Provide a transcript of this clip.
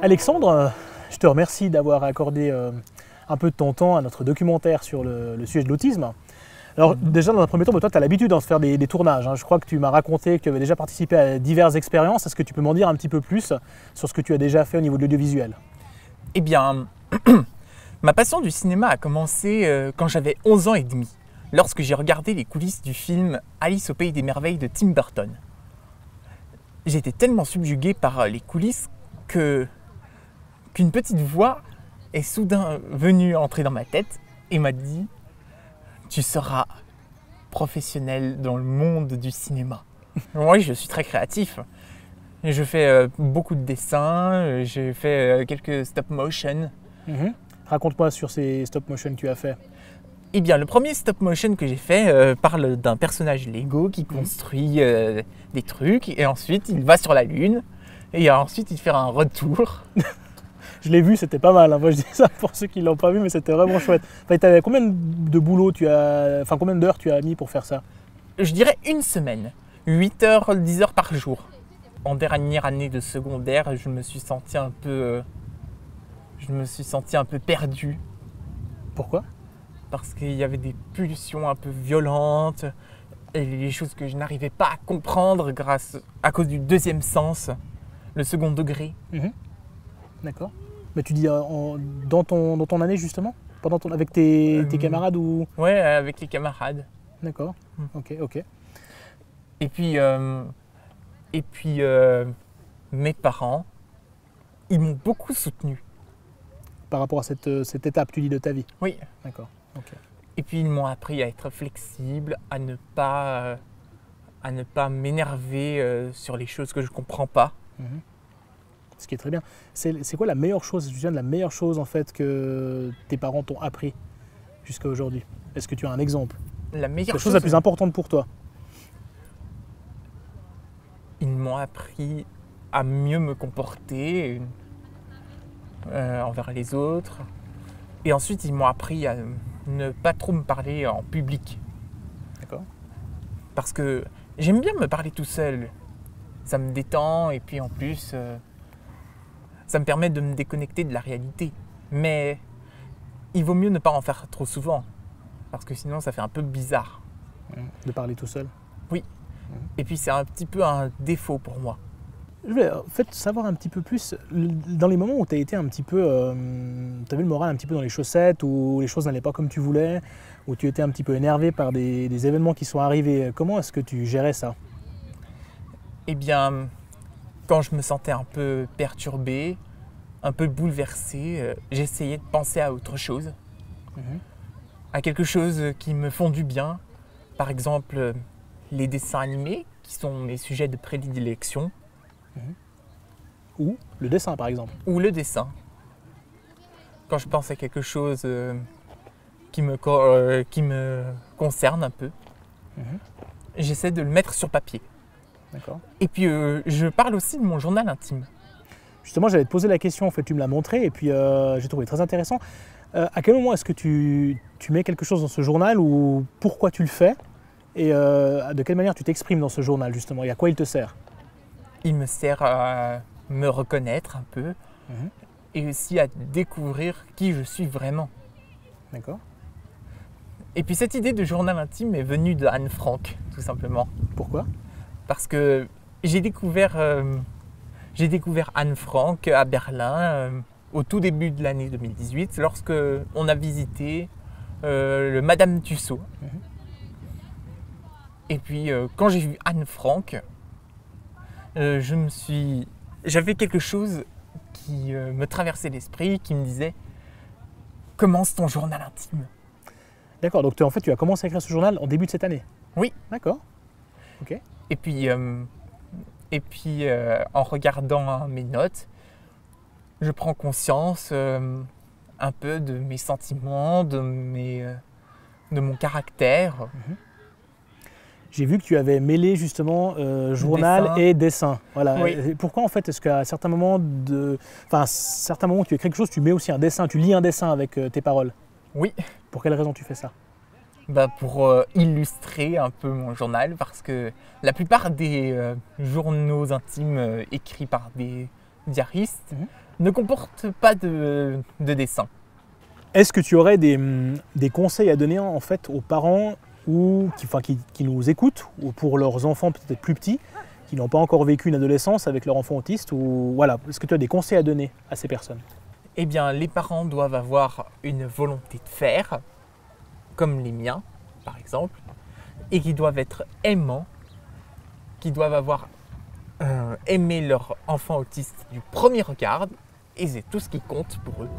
Alexandre, je te remercie d'avoir accordé un peu de ton temps à notre documentaire sur le sujet de l'autisme. Alors déjà dans un premier temps, toi tu as l'habitude de faire des tournages. Je crois que tu m'as raconté que tu avais déjà participé à diverses expériences. Est-ce que tu peux m'en dire un petit peu plus sur ce que tu as déjà fait au niveau de l'audiovisuel? Eh bien, ma passion du cinéma a commencé quand j'avais 11 ans et demi, lorsque j'ai regardé les coulisses du film Alice au Pays des Merveilles de Tim Burton. J'étais tellement subjugué par les coulisses qu'une petite voix est soudain venue entrer dans ma tête et m'a dit « Tu seras professionnel dans le monde du cinéma ». Moi, je suis très créatif. Je fais beaucoup de dessins, j'ai fait quelques stop motion. Raconte-moi sur ces stop motion que tu as fait. Eh bien, le premier stop motion que j'ai fait parle d'un personnage Lego qui construit des trucs et ensuite il va sur la Lune et ensuite il fait un retour. Je l'ai vu, c'était pas mal. Moi, je dis ça pour ceux qui ne l'ont pas vu, mais c'était vraiment chouette. Combien de boulot combien d'heures tu as mis pour faire ça? Je dirais une semaine, 8 heures, 10 heures par jour. En dernière année de secondaire, je me suis senti un peu perdu. Pourquoi? Parce qu'il y avait des pulsions un peu violentes et des choses que je n'arrivais pas à comprendre à cause du deuxième sens, le second degré. D'accord. Mais tu dis dans ton année justement? Avec tes camarades ou... Ouais, avec les camarades. D'accord, ok. Et puis mes parents, ils m'ont beaucoup soutenu. Par rapport à cette étape, tu dis, de ta vie? Oui. D'accord, ok. Et puis ils m'ont appris à être flexible, à ne pas m'énerver sur les choses que je ne comprends pas. Ce qui est très bien. C'est quoi la meilleure chose, je viens de la meilleure chose en fait que tes parents t'ont appris jusqu'à aujourd'hui? Est-ce que tu as un exemple? La chose la plus importante pour toi? Ils m'ont appris à mieux me comporter envers les autres. Et ensuite, ils m'ont appris à ne pas trop me parler en public. D'accord. Parce que j'aime bien me parler tout seul. Ça me détend et puis en plus, ça me permet de me déconnecter de la réalité. Mais il vaut mieux ne pas en faire trop souvent. Parce que sinon, ça fait un peu bizarre. De parler tout seul? Oui. Et puis, c'est un petit peu un défaut pour moi. Je voulais en fait savoir un petit peu plus, dans les moments où tu as été un petit peu, tu avais le moral un petit peu dans les chaussettes, où les choses n'allaient pas comme tu voulais, où tu étais un petit peu énervé par des événements qui sont arrivés, comment est-ce que tu gérais ça? Eh bien, quand je me sentais un peu perturbé, un peu bouleversé, j'essayais de penser à autre chose, à quelque chose qui me font du bien. Par exemple, les dessins animés, qui sont mes sujets de prédilection. Ou le dessin par exemple. Ou le dessin. Quand je pense à quelque chose qui me concerne un peu, j'essaie de le mettre sur papier. D'accord. Et puis je parle aussi de mon journal intime. Justement, j'allais te poser la question, en fait, tu me l'as montré et puis j'ai trouvé très intéressant. À quel moment est-ce que tu mets quelque chose dans ce journal ou pourquoi tu le fais et de quelle manière tu t'exprimes dans ce journal justement et à quoi il te sert? Il me sert à me reconnaître un peu et aussi à découvrir qui je suis vraiment. D'accord. Et puis cette idée de journal intime est venue de Anne Frank, tout simplement. Pourquoi? Parce que j'ai découvert Anne Frank à Berlin au tout début de l'année 2018, lorsque on a visité le Madame Tussauds. Et puis quand j'ai vu Anne Frank, j'avais quelque chose qui me traversait l'esprit, qui me disait « Commence ton journal intime ». D'accord, donc en fait tu as commencé à écrire ce journal en début de cette année? Oui. D'accord, ok. Et puis en regardant mes notes, je prends conscience un peu de mes sentiments, de mon caractère. J'ai vu que tu avais mêlé justement journal et dessin. Voilà. Oui. Et pourquoi en fait est-ce qu'à certains moments où tu écris quelque chose, tu mets aussi un dessin, tu lis un dessin avec tes paroles? Oui. Pour quelle raison tu fais ça? Pour illustrer un peu mon journal, parce que la plupart des journaux intimes écrits par des diaristes ne comporte pas de dessin. Est-ce que tu aurais des conseils à donner en fait aux parents qui nous écoutent, ou pour leurs enfants peut-être plus petits, qui n'ont pas encore vécu une adolescence avec leur enfant autiste, ou voilà, est-ce que tu as des conseils à donner à ces personnes? Eh bien, les parents doivent avoir une volonté de faire, comme les miens, par exemple, et qui doivent être aimants, qui doivent avoir aimé leur enfant autiste du premier regard, et c'est tout ce qui compte pour eux.